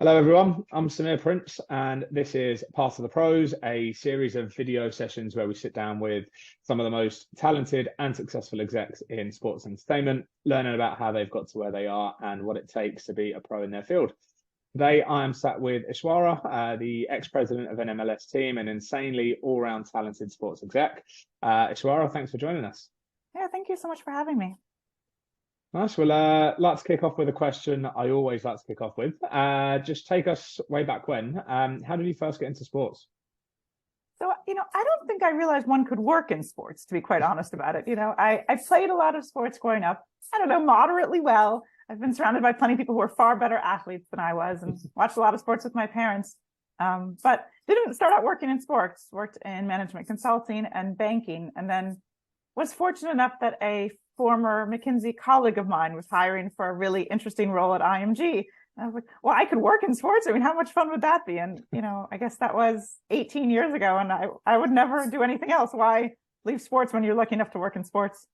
Hello, everyone. I'm Samir Prince, and this is Part of the Pros, a series of video sessions where we sit down with some of the most talented and successful execs in sports entertainment, learning about how they've got to where they are and what it takes to be a pro in their field. Today, I am sat with Ishwara, the ex-president of an MLS team and insanely all-round talented sports exec. Ishwara, thanks for joining us. Yeah, thank you so much for having me. Nice. Well, let's kick off with a question I always like to kick off with. Just take us way back when. How did you first get into sports? So, I don't think I realized one could work in sports, to be quite honest about it. I played a lot of sports growing up. I don't know, moderately well. I've been surrounded by plenty of people who are far better athletes than I was and watched a lot of sports with my parents. But didn't start out working in sports, worked in management consulting and banking, and then was fortunate enough that a former McKinsey colleague of mine was hiring for a really interesting role at IMG. And I was like, well, I could work in sports. I mean, how much fun would that be? And, I guess that was 18 years ago, and I would never do anything else. Why leave sports when you're lucky enough to work in sports?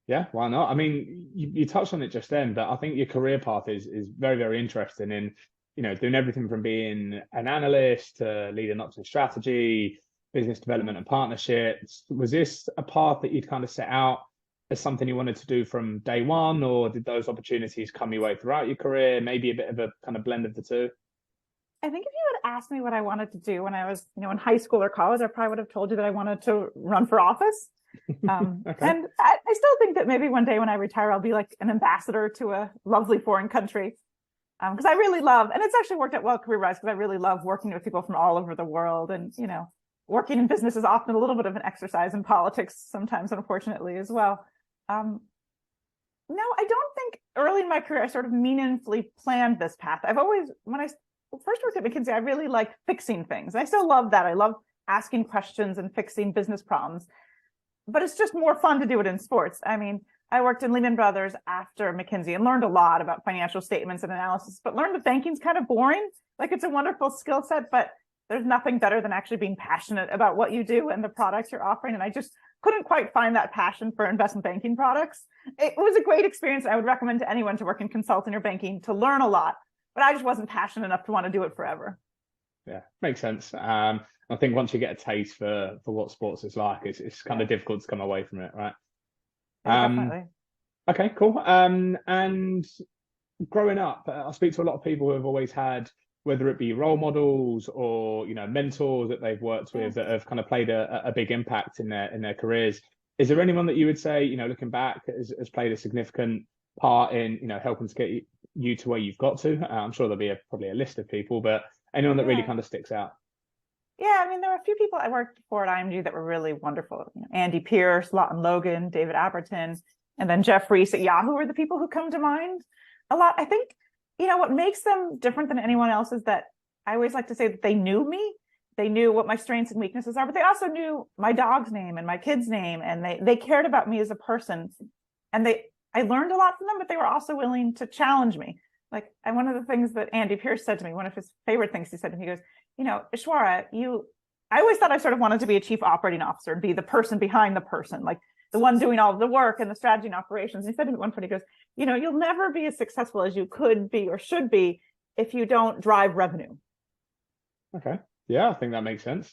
Yeah, why not? I mean, you touched on it just then, but I think your career path is very, very interesting in, doing everything from being an analyst to leading up to strategy, business development and partnerships. Was this a path that you'd kind of set out as something you wanted to do from day one, or did those opportunities come your way throughout your career? Maybe a bit of a kind of blend of the two? I think if you had asked me what I wanted to do when I was, in high school or college, I probably would have told you that I wanted to run for office. Okay. And I still think that maybe one day when I retire, I'll be like an ambassador to a lovely foreign country. Because I really love, and it's actually worked out well career-wise, because I really love working with people from all over the world. And, working in business is often a little bit of an exercise in politics sometimes, unfortunately, as well. No, I don't think early in my career I sort of meaningfully planned this path. When I first worked at McKinsey, I really liked fixing things. I still love that. I love asking questions and fixing business problems, but it's just more fun to do it in sports. I mean, I worked in Lehman Brothers after McKinsey and learned a lot about financial statements and analysis, but learned that banking's kind of boring. Like, it's a wonderful skill set, but there's nothing better than actually being passionate about what you do and the products you're offering. And I just couldn't quite find that passion for investment banking products. It was a great experience. I would recommend to anyone to work in consulting or banking to learn a lot, but I just wasn't passionate enough to want to do it forever. Yeah, makes sense. I think once you get a taste for what sports is like, it's kind of difficult to come away from it, right? Yeah, definitely. Okay, cool. And growing up, I speak to a lot of people who have always had, whether it be role models or mentors that they've worked with that have kind of played a big impact in their careers. Is there anyone that you would say, looking back, has played a significant part in helping to get you to where you've got to? I'm sure there'll be probably a list of people, but anyone that really kind of sticks out? Yeah, I mean, there were a few people I worked for at IMG that were really wonderful. Andy Pierce, Lawton Logan, David Aberton, and then Jeff Reese at Yahoo are the people who come to mind a lot. I think what makes them different than anyone else is that I always like to say that they knew me. They knew what my strengths and weaknesses are, but they also knew my dog's name and my kid's name, and they cared about me as a person. And I learned a lot from them, but they were also willing to challenge me. And one of the things that Andy Pierce said to me, one of his favorite things he said to me, he goes, Ishwara, I always thought I sort of wanted to be a chief operating officer and be the person behind the person, like the one doing all of the work and the strategy and operations. And he said to me at one point, he goes, you'll never be as successful as you could be or should be if you don't drive revenue. Okay. Yeah, I think that makes sense.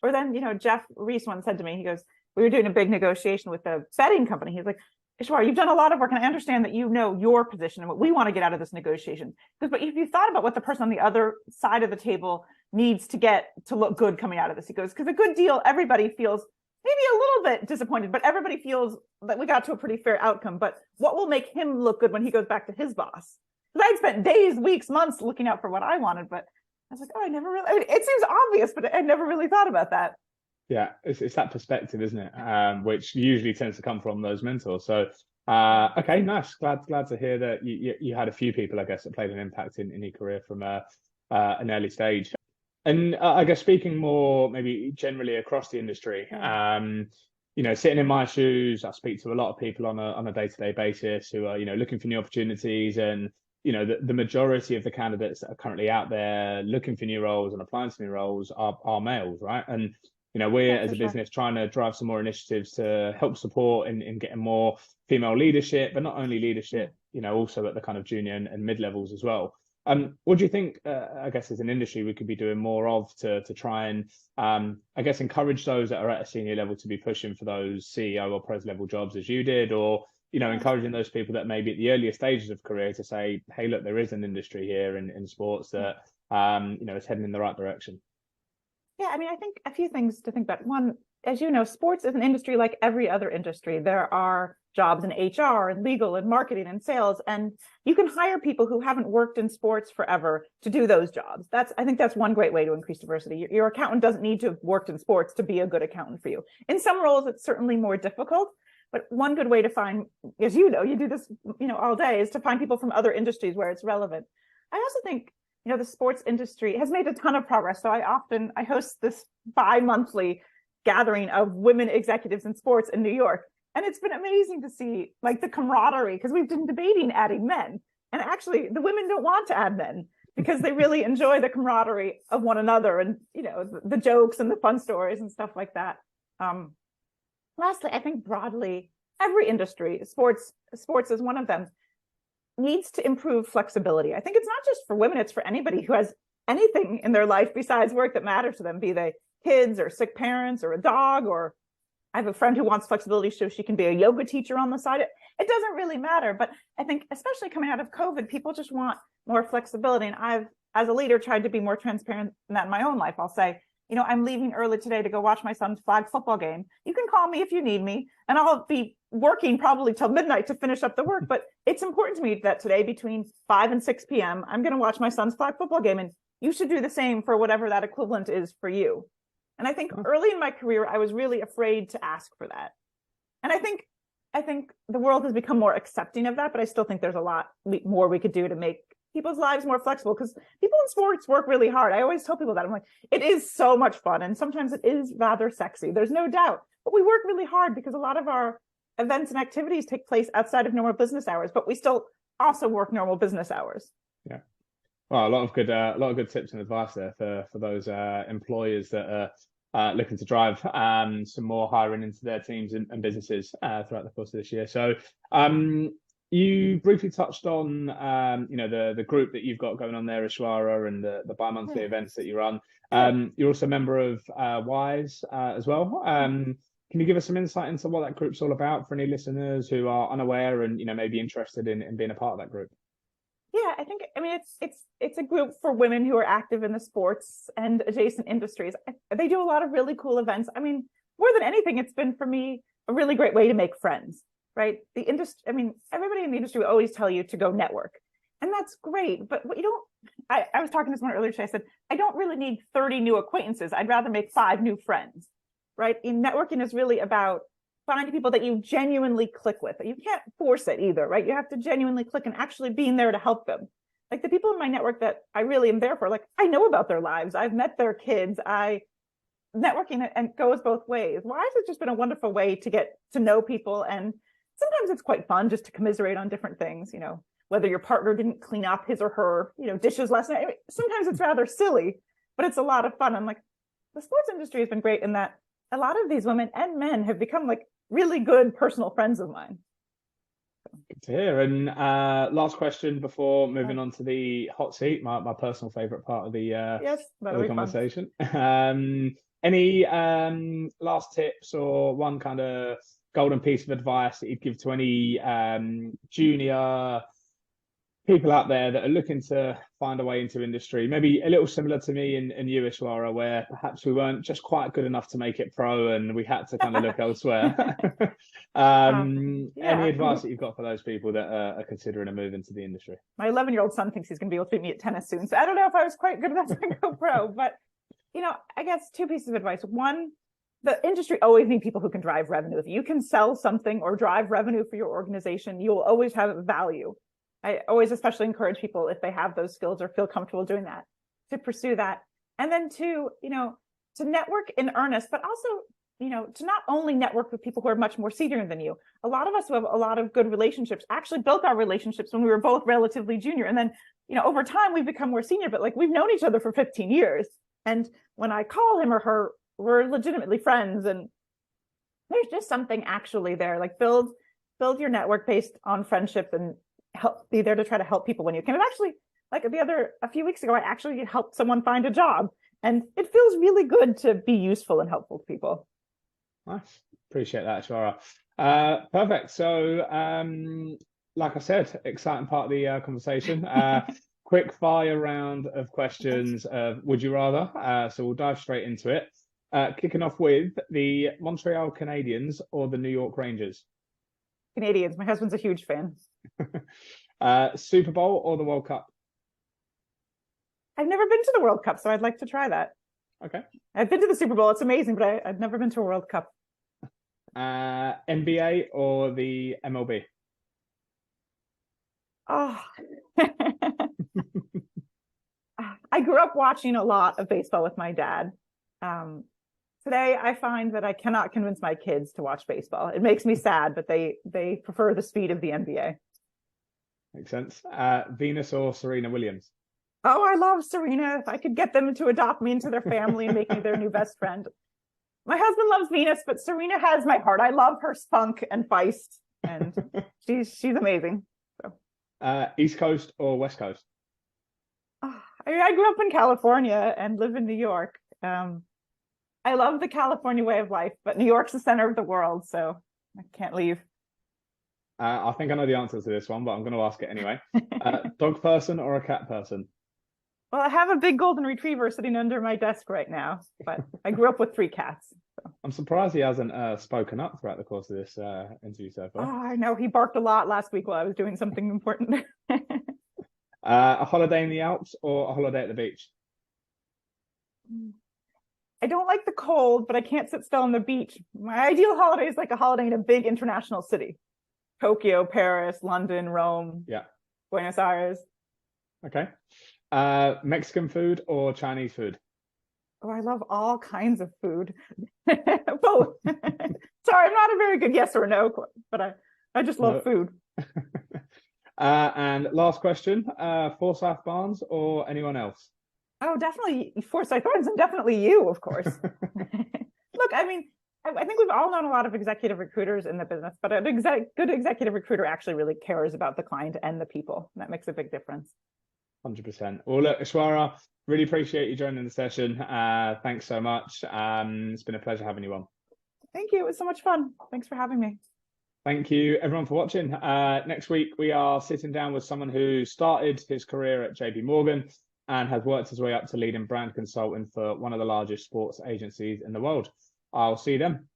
Or then, Jeff Reese once said to me, he goes, we were doing a big negotiation with a betting company. He's like, Ishwara, you've done a lot of work, and I understand that you know your position and what we want to get out of this negotiation. Because, but if you thought about what the person on the other side of the table needs to get to look good coming out of this, he goes, because a good deal, everybody feels maybe a little bit disappointed, but everybody feels that we got to a pretty fair outcome. But what will make him look good when he goes back to his boss? Because I'd spent days, weeks, months looking out for what I wanted, but I was like, I never really, it seems obvious, but I never really thought about that. Yeah, it's that perspective, isn't it? Which usually tends to come from those mentors. So, okay, nice. Glad to hear that you had a few people, I guess, that played an impact in your career from an early stage. And I guess speaking more maybe generally across the industry, sitting in my shoes, I speak to a lot of people on a day-to-day basis who are looking for new opportunities, and the majority of the candidates that are currently out there looking for new roles and applying to new roles are males, right? And we're as a business trying to drive some more initiatives to help support in getting more female leadership, but not only leadership, also at the kind of junior and mid levels as well. What do you think, I guess, as an industry, we could be doing more of to try and, I guess, encourage those that are at a senior level to be pushing for those CEO or pres level jobs as you did, or, you know, encouraging those people that maybe at the earlier stages of career to say, hey, look, there is an industry here in sports that, you know, is heading in the right direction? Yeah, I mean, I think a few things to think about. One, as you know, sports is an industry like every other industry. There are jobs in HR and legal and marketing and sales, and you can hire people who haven't worked in sports forever to do those jobs. I think that's one great way to increase diversity. Your accountant doesn't need to have worked in sports to be a good accountant for you. In some roles, it's certainly more difficult, but one good way to find, as you know, you do this, you know, all day, is to find people from other industries where it's relevant. I also think, you know, the sports industry has made a ton of progress. So I host this bi-monthly gathering of women executives in sports in New York. And it's been amazing to see like the camaraderie, because we've been debating adding men. And actually the women don't want to add men because they really enjoy the camaraderie of one another and, you know, the jokes and the fun stories and stuff like that. Lastly, I think broadly, every industry, sports is one of them, needs to improve flexibility. I think it's not just for women, it's for anybody who has anything in their life besides work that matters to them, be they kids or sick parents or a dog, or I have a friend who wants flexibility so she can be a yoga teacher on the side. It doesn't really matter. But I think especially coming out of COVID, people just want more flexibility. And I've, as a leader, tried to be more transparent in that in my own life. I'll say, you know, I'm leaving early today to go watch my son's flag football game. You can call me if you need me, and I'll be working probably till midnight to finish up the work. But it's important to me that today between 5 and 6 p.m., I'm going to watch my son's flag football game. And you should do the same for whatever that equivalent is for you. And I think early in my career, I was really afraid to ask for that. And I think the world has become more accepting of that, but I still think there's a lot more we could do to make people's lives more flexible, because people in sports work really hard. I always tell people that. I'm like, it is so much fun. And sometimes it is rather sexy. There's no doubt. But we work really hard because a lot of our events and activities take place outside of normal business hours, but we still also work normal business hours. Yeah. Well, a lot of good tips and advice there for those employers that are looking to drive some more hiring into their teams and businesses throughout the course of this year. So you briefly touched on you know, the group that you've got going on there, Ishwara, and the bi-monthly events that you run. You're also a member of WISE as well. Can you give us some insight into what that group's all about for any listeners who are unaware and, you know, maybe interested in being a part of that group? Yeah, I mean, it's a group for women who are active in the sports and adjacent industries. They do a lot of really cool events. I mean, more than anything, it's been for me a really great way to make friends, right? The industry, I mean, everybody in the industry will always tell you to go network, and that's great. But what you don't, I was talking to someone earlier today, I said, I don't really need 30 new acquaintances. I'd rather make 5 new friends, right? In networking is really about finding people that you genuinely click with. You can't force it either, right? You have to genuinely click and actually being there to help them. Like the people in my network that I really am there for, like I know about their lives. I've met their kids. Networking and goes both ways. Wise has just been a wonderful way to get to know people. And sometimes it's quite fun just to commiserate on different things, you know, whether your partner didn't clean up his or her, you know, dishes last night. I mean, sometimes it's rather silly, but it's a lot of fun. I'm like, the sports industry has been great in that a lot of these women and men have become like really good personal friends of mine. Good to hear. And last question before moving on to the hot seat, my personal favorite part of the conversation. Any last tips or one kind of golden piece of advice that you'd give to any junior people out there that are looking to find a way into industry, maybe a little similar to me and you, Ishwara, where perhaps we weren't just quite good enough to make it pro and we had to kind of look elsewhere? Any advice that you've got for those people that are considering a move into the industry? My 11-year-old son thinks he's going to be able to beat me at tennis soon. So I don't know if I was quite good enough to go pro, but, you know, I guess 2 pieces of advice. One, the industry always needs people who can drive revenue. If you can sell something or drive revenue for your organization, you will always have value. I always especially encourage people, if they have those skills or feel comfortable doing that, to pursue that. And then 2, you know, to network in earnest, but also, you know, to not only network with people who are much more senior than you. A lot of us who have a lot of good relationships actually built our relationships when we were both relatively junior. And then, you know, over time we've become more senior, but like we've known each other for 15 years. And when I call him or her, we're legitimately friends. And there's just something actually there, like build your network based on friendship and be there to try to help people when you can. And actually, like a few weeks ago, I actually helped someone find a job, and it feels really good to be useful and helpful to people. Nice. Appreciate that, Ishwara. Perfect. So, like I said, exciting part of the conversation. Quick fire round of questions. Would you rather? So we'll dive straight into it. Kicking off with the Montreal Canadiens or the New York Rangers? Canadians. My husband's a huge fan. Super Bowl or the World Cup? I've never been to the World Cup, so I'd like to try that. Okay. I've been to the Super Bowl. It's amazing, but I've never been to a World Cup. NBA or the MLB? Oh, I grew up watching a lot of baseball with my dad. Today, I find that I cannot convince my kids to watch baseball. It makes me sad, but they prefer the speed of the NBA. Makes sense. Venus or Serena Williams? Oh, I love Serena. If I could get them to adopt me into their family and make me their new best friend. My husband loves Venus, but Serena has my heart. I love her spunk and feist, and she's amazing. So. East Coast or West Coast? I grew up in California and live in New York. I love the California way of life, but New York's the center of the world, so I can't leave. I think I know the answer to this one, but I'm going to ask it anyway. Dog person or a cat person? Well, I have a big golden retriever sitting under my desk right now, but I grew up with 3 cats. So. I'm surprised he hasn't spoken up throughout the course of this interview so far. Oh, I know. He barked a lot last week while I was doing something important. A holiday in the Alps or a holiday at the beach? I don't like the cold, but I can't sit still on the beach. My ideal holiday is like a holiday in a big international city. Tokyo, Paris, London, Rome, Buenos Aires. Okay. Mexican food or Chinese food? Oh, I love all kinds of food. Both. Sorry, I'm not a very good yes or no, but I just love food. And last question, Forsyth Barnes or anyone else? Oh, definitely Forsyth Barnes and definitely you, of course. Look, I mean, I think we've all known a lot of executive recruiters in the business, but a good executive recruiter actually really cares about the client and the people. That makes a big difference. 100%. Well, look, Ishwara, really appreciate you joining the session. Thanks so much. It's been a pleasure having you on. Thank you. It was so much fun. Thanks for having me. Thank you, everyone, for watching. Next week, we are sitting down with someone who started his career at JP Morgan and has worked his way up to leading brand consulting for one of the largest sports agencies in the world. I'll see you then.